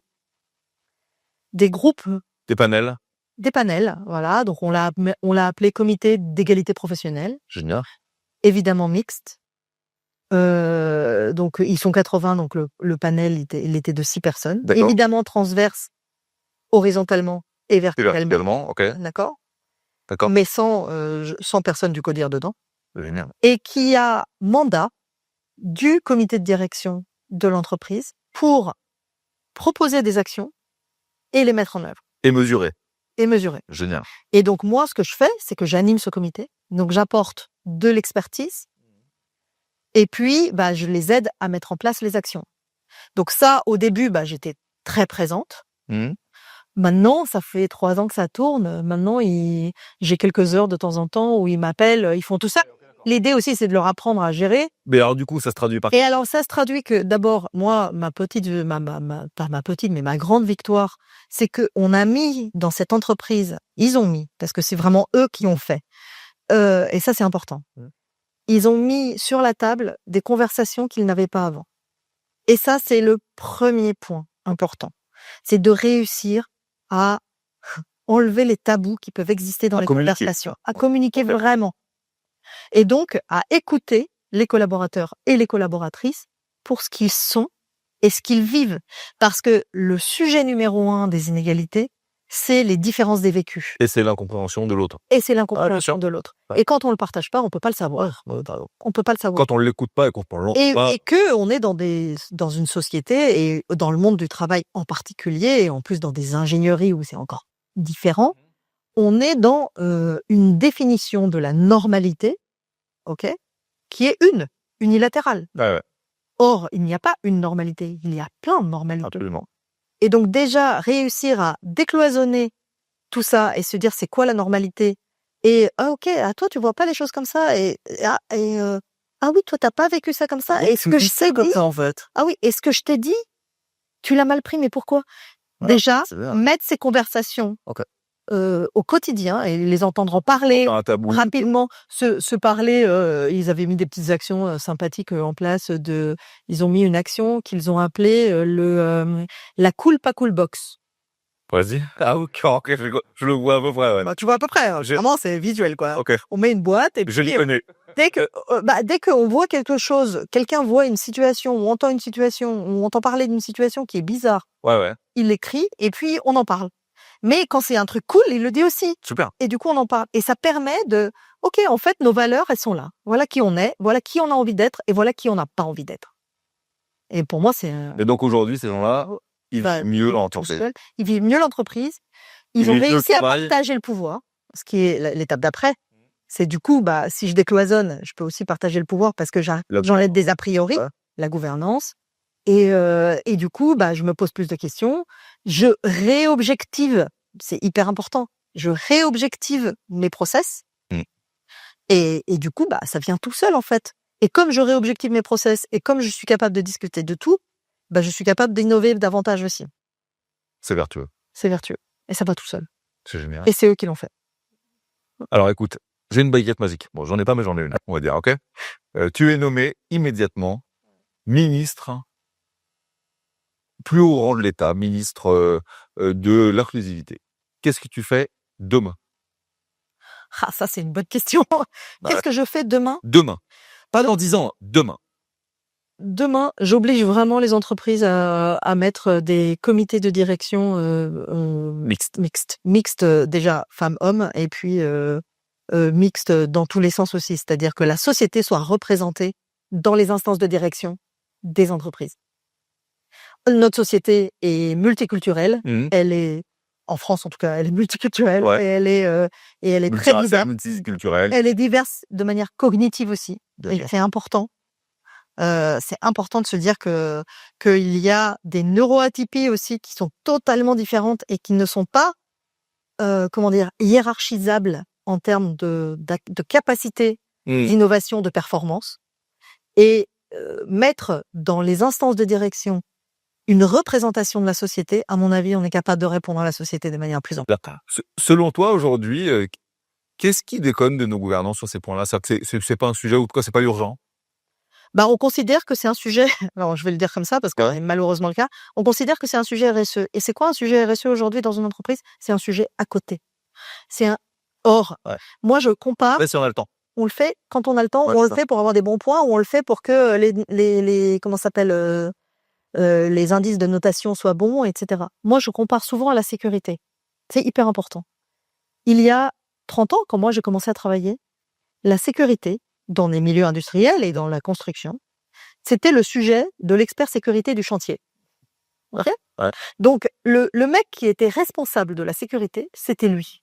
des groupes, Des panels. des panels, voilà. Donc on l'a appelé comité d'égalité professionnelle, Génial. évidemment mixte. Donc ils sont 80, donc le panel il était de 6 personnes. D'accord. Évidemment transverse, horizontalement et verticalement. Verticalement, OK. D'accord. D'accord. Mais sans personne du CODIR dedans. Génial. et qui a mandat du comité de direction de l'entreprise pour proposer des actions et les mettre en œuvre Et mesuré. et mesurer. Génial. Et donc moi, ce que je fais, c'est que j'anime ce comité. Donc j'apporte de l'expertise et puis je les aide à mettre en place les actions. Donc ça, au début, j'étais très présente. Mhm. Maintenant, ça fait 3 ans que ça tourne. Maintenant, j'ai quelques heures de temps en temps où ils m'appellent, ils font tout ça. L'idée aussi, c'est de leur apprendre à gérer. Mais alors, du coup, ça se traduit par... Et alors, ça se traduit que d'abord, moi, pas ma petite, mais ma grande victoire, c'est que on a mis dans cette entreprise, ils ont mis, parce que c'est vraiment eux qui ont fait. Et ça, c'est important. Mmh. Ils ont mis sur la table des conversations qu'ils n'avaient pas avant. Et ça, c'est le premier point important. C'est de réussir à enlever les tabous qui peuvent exister dans les conversations, à communiquer vraiment. Et donc, à écouter les collaborateurs et les collaboratrices pour ce qu'ils sont et ce qu'ils vivent. Parce que le sujet numéro 1 des inégalités, c'est les différences des vécus. Et c'est l'incompréhension de l'autre. Et c'est l'incompréhension de l'autre. Ouais. Et quand on le partage pas, on peut pas le savoir. On peut pas le savoir. Quand on l'écoute pas et qu'on ne l'entend pas... Et que on est dans une société et dans le monde du travail en particulier, et en plus dans des ingénieries où c'est encore différent, on est dans une définition de la normalité, ok, qui est unilatérale. Ouais. Or, il n'y a pas une normalité, il y a plein de normalités. Absolument. Et donc déjà, réussir à décloisonner tout ça et se dire c'est quoi la normalité et ok, toi tu vois pas les choses comme ça et oui, toi t'as pas vécu ça comme ça. Donc, Et ce que je t'ai dit, ça, en fait. ah oui, et ce que je t'ai dit, tu l'as mal pris, mais pourquoi? Ouais, Déjà, c'est bien. mettre ces conversations Ok. au quotidien et les entendre parler Un tabou. rapidement, se parler. Ils avaient mis des petites actions sympathiques en place. Ils ont mis une action qu'ils ont appelée la cool pas cool box. Vas-y. Ah ok, je le vois à peu près. Ouais. Tu vois à peu près. Vraiment, c'est visuel quoi. Ok. On met une boîte et Je puis l'y connais. dès qu'on voit quelque chose, quelqu'un voit une situation ou entend une situation ou entend parler d'une situation qui est bizarre, Ouais. il l'écrit et puis on en parle. Mais quand c'est un truc cool, il le dit aussi. Super. Et du coup, on en parle. Et ça permet ok, en fait, nos valeurs, elles sont là. Voilà qui on est, voilà qui on a envie d'être et voilà qui on n'a pas envie d'être. Et pour moi, c'est... Et donc aujourd'hui, ces gens-là, ils vivent mieux l'entreprise. Ils vivent mieux l'entreprise. Ils ont réussi à partager le pouvoir, ce qui est l'étape d'après. C'est du coup, si je décloisonne, je peux aussi partager le pouvoir parce que j'enlève des a priori, la gouvernance. Et du coup, je me pose plus de questions. Je réobjective, c'est hyper important. Je réobjective mes process. Et du coup, ça vient tout seul, en fait. Et comme je réobjective mes process et comme je suis capable de discuter de tout, je suis capable d'innover davantage aussi. C'est vertueux. C'est vertueux. Et ça va tout seul. C'est génial. Et c'est eux qui l'ont fait. Alors écoute, j'ai une baguette magique. Bon, j'en ai pas, mais j'en ai une, on va dire, ok? Tu es nommé immédiatement ministre, plus haut rang de l'État, ministre de l'inclusivité. Qu'est-ce que tu fais demain? Ah, ça, c'est une bonne question. Qu'est-ce que je fais demain? Demain. Pas dans 10 ans, demain. Demain, j'oblige vraiment les entreprises à mettre des comités de direction mixtes, déjà femmes-hommes, et puis mixtes dans tous les sens aussi. C'est-à-dire que la société soit représentée dans les instances de direction des entreprises. Notre société est multiculturelle. Elle est, en France en tout cas, elle est multiculturelle et elle est très diverse. Multiculturelle. Elle est diverse de manière cognitive aussi. Et c'est important. C'est important de se dire qu'il y a des neuroatypies aussi qui sont totalement différentes et qui ne sont pas, hiérarchisables en termes de capacité d'innovation, de performance. Et mettre dans les instances de direction une représentation de la société, à mon avis, on est capable de répondre à la société de manière plus ample. Selon toi, aujourd'hui, qu'est-ce qui déconne de nos gouvernants sur ces points-là? C'est pas un sujet ou quoi, c'est pas urgent? On considère que c'est un sujet, alors je vais le dire comme ça parce que c'est malheureusement le cas, on considère que c'est un sujet RSE. Et c'est quoi un sujet RSE aujourd'hui dans une entreprise? C'est un sujet à côté. Moi je compare. Si on a le temps. On le fait quand on a le temps, ou on le fait pour avoir des bons points, ou on le fait pour que les indices de notation soient bons, etc. Moi je compare souvent à la sécurité. C'est hyper important. Il y a 30 ans, quand moi j'ai commencé à travailler, la sécurité, dans les milieux industriels et dans la construction, c'était le sujet de l'expert sécurité du chantier. OK? Ouais. Donc le mec qui était responsable de la sécurité, c'était lui.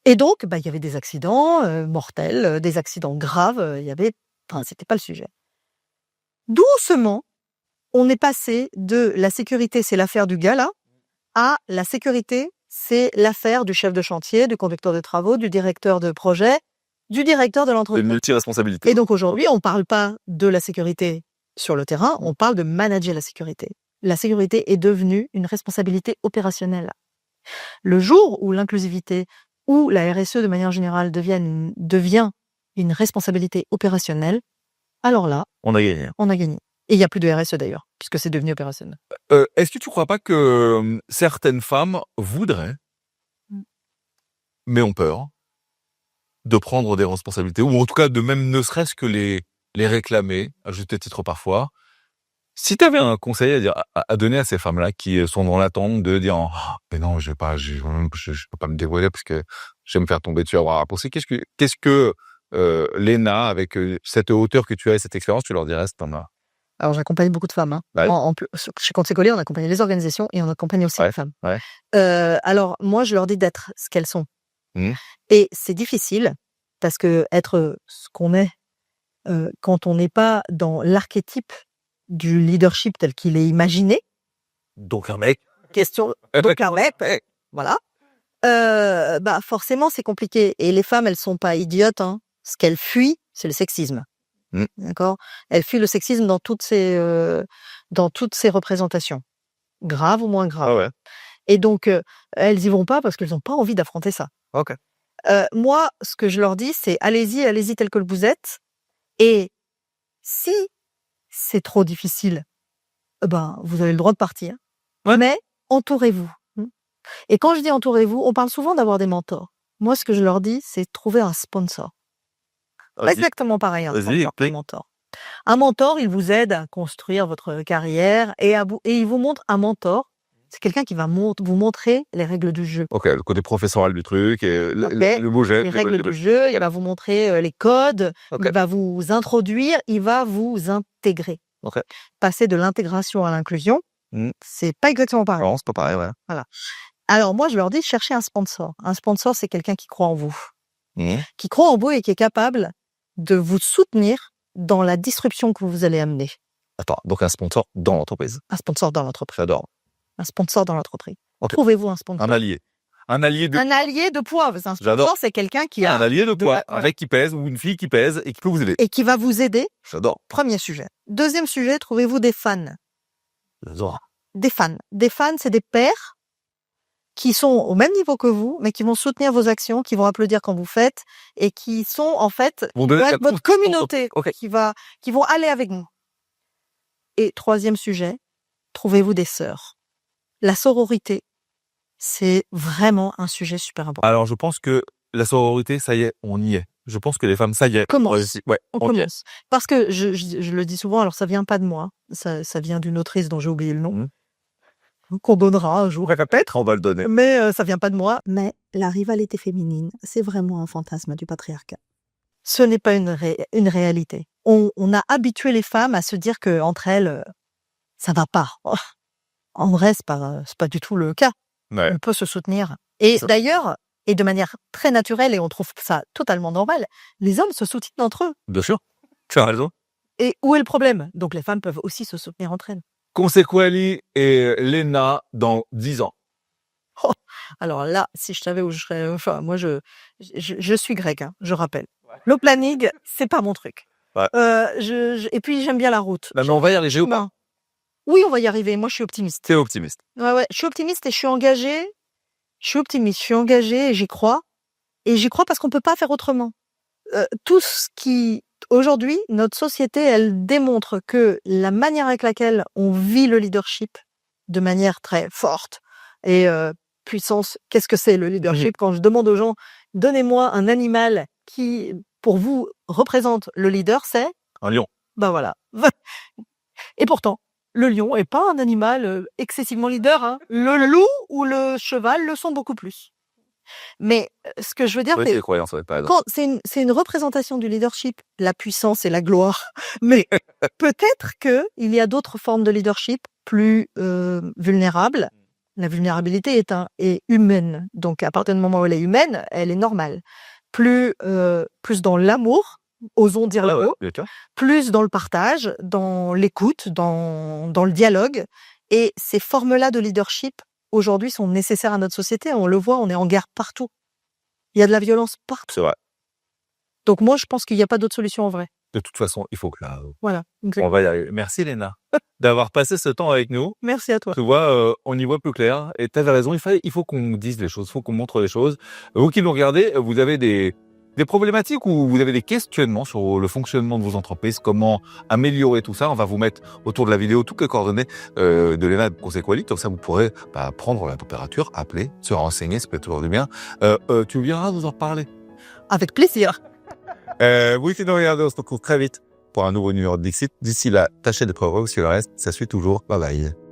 Et donc, il y avait des accidents mortels, des accidents graves, c'était pas le sujet. Doucement, on est passé de la sécurité, c'est l'affaire du gars là, à la sécurité, c'est l'affaire du chef de chantier, du conducteur de travaux, du directeur de projet, du directeur de De l'entreprise. multi-responsabilité. Et donc aujourd'hui, on parle pas de la sécurité sur le terrain, on parle de manager la sécurité. La sécurité est devenue une responsabilité opérationnelle. Le jour où l'inclusivité ou la RSE de manière générale devient une responsabilité opérationnelle, alors là, On a gagné. on a gagné. Et il n'y a plus de RSE d'ailleurs, puisque c'est devenu opérationnel. Est-ce que tu crois pas que certaines femmes voudraient, mais ont peur, de prendre des responsabilités, ou en tout cas de même ne serait-ce que les réclamer, à juste titre parfois? Si tu avais un conseil à dire, à donner à ces femmes-là qui sont dans l'attente de dire oh, mais non, je peux pas me dévoiler parce que je vais me faire tomber dessus, avoir à penser. Qu'est-ce que Léna, avec cette hauteur que tu as et cette expérience, tu leur dirais à cette femme-là? Alors j'accompagne beaucoup de femmes. Hein. Ouais. En plus, chez Conseil on accompagne les organisations et on accompagne aussi les femmes. Ouais. Alors moi, je leur dis d'être ce qu'elles sont. Mmh. Et c'est difficile parce que être ce qu'on est quand on n'est pas dans l'archétype du leadership tel qu'il est imaginé. Donc un mec. Donc un mec, voilà. Forcément, c'est compliqué. Et les femmes, elles sont pas idiotes. Hein. Ce qu'elles fuient, c'est le sexisme. D'accord. Elles fuient le sexisme dans toutes ces représentations, graves ou moins graves. Ah ouais. Et donc, elles y vont pas parce qu'elles n'ont pas envie d'affronter ça. Ok. Moi, ce que je leur dis, c'est allez-y tel que vous êtes. Et si c'est trop difficile, vous avez le droit de partir. Ouais. Mais entourez-vous. Et quand je dis entourez-vous, on parle souvent d'avoir des mentors. Moi, ce que je leur dis, c'est trouver un sponsor. Pas exactement pareil, un mentor. Un mentor, il vous aide à construire votre carrière et il vous montre un mentor. C'est quelqu'un qui va vous montrer les règles du jeu. Ok, le côté professoral du truc et le beau jet. Les règles du jeu, il va vous montrer les codes, il va vous introduire, il va vous intégrer. Okay. Passer de l'intégration à l'inclusion, c'est pas exactement pareil. Non, c'est pas pareil, ouais. Voilà. Alors moi, je leur dis, cherchez un sponsor. Un sponsor, c'est quelqu'un qui croit en vous. Qui croit en vous et qui est capable de vous soutenir dans la disruption que vous allez amener. Attends, donc un sponsor dans l'entreprise. Un sponsor dans l'entreprise. J'adore. Un sponsor dans l'entreprise. Okay. Trouvez-vous un sponsor. Un allié. Un allié de poids. Un sponsor, c'est quelqu'un qui a... Un allié de poids, un mec qui pèse ou une fille qui pèse et qui peut vous aider. Et qui va vous aider. J'adore. Premier sujet. Deuxième sujet, trouvez-vous des fans. J'adore. Des fans. Des fans, c'est des pairs qui sont au même niveau que vous, mais qui vont soutenir vos actions, qui vont applaudir quand vous faites, et qui sont en fait votre communauté, okay. qui vont aller avec vous. Et troisième sujet, trouvez-vous des sœurs. La sororité, c'est vraiment un sujet super important. Alors je pense que la sororité, ça y est, on y est. Je pense que les femmes, ça y est. On commence. Parce que je le dis souvent, alors ça vient pas de moi, ça vient d'une autrice dont j'ai oublié le nom. Qu'on donnera un jour, peut-être. On va le donner. Mais ça vient pas de moi. Mais la rivalité féminine, c'est vraiment un fantasme du patriarcat. Ce n'est pas une réalité. On a habitué les femmes à se dire que entre elles, ça va pas. En vrai, c'est pas du tout le cas. Ouais. On peut se soutenir. Et d'ailleurs, et de manière très naturelle, et on trouve ça totalement normal, les hommes se soutiennent entre eux. Bien sûr. Tu as raison. Et où est le problème? Donc les femmes peuvent aussi se soutenir entre elles. Consequali et Léna dans 10 ans. Oh, alors là, si je savais où je serais, enfin, moi je suis grecque, hein, je rappelle. Ouais. Le planning, c'est pas mon truc. Ouais. Et puis j'aime bien la route. Non, mais on va y arriver ou pas? Oui, on va y arriver. Moi, je suis optimiste. T'es optimiste. Ouais, je suis optimiste et je suis engagée. Je suis optimiste, je suis engagée et j'y crois. Et j'y crois parce qu'on peut pas faire autrement. Tout ce qui aujourd'hui, notre société, elle démontre que la manière avec laquelle on vit le leadership de manière très forte et puissance, qu'est-ce que c'est le leadership? Quand je demande aux gens, donnez-moi un animal qui, pour vous, représente le leader, c'est? Un lion. Ben voilà. Et pourtant, le lion est pas un animal excessivement leader. Hein. Le loup ou le cheval le sont beaucoup plus. Mais ce que je veux dire, Oui, c'est c'est les croyances, ouais, pas c'est une représentation du leadership, la puissance et la gloire. Mais peut-être que il y a d'autres formes de leadership plus vulnérables. La vulnérabilité est humaine. Donc à partir du moment où elle est humaine, elle est normale. Plus dans l'amour, osons dire le ouais, mot, bien sûr. plus dans le partage, dans l'écoute, dans le dialogue. Et ces formes-là de leadership, aujourd'hui, sont nécessaires à notre société. On le voit, on est en guerre partout. Il y a de la violence partout. C'est vrai. Donc moi, je pense qu'il n'y a pas d'autre solution en vrai. De toute façon, il faut que là, Voilà. on va y arriver. Merci Léna d'avoir passé ce temps avec nous. Merci à toi. Tu vois, on y voit plus clair. Et tu avais raison, il faut qu'on dise les choses, il faut qu'on montre les choses. Vous qui nous regardez, vous avez des problématiques ou vous avez des questionnements sur le fonctionnement de vos entreprises, comment améliorer tout ça. On va vous mettre autour de la vidéo toutes les coordonnées de Léna de Conseil Quali. Comme ça, vous pourrez prendre la température, appeler, se renseigner, ça peut toujours du bien. Tu viendras nous en reparler. Avec plaisir. Vous qui nous regardez, on se retrouve très vite pour un nouveau numéro de Dixit. D'ici là, tâchez d'être heureux, parce que le reste, ça suit toujours. Bye bye.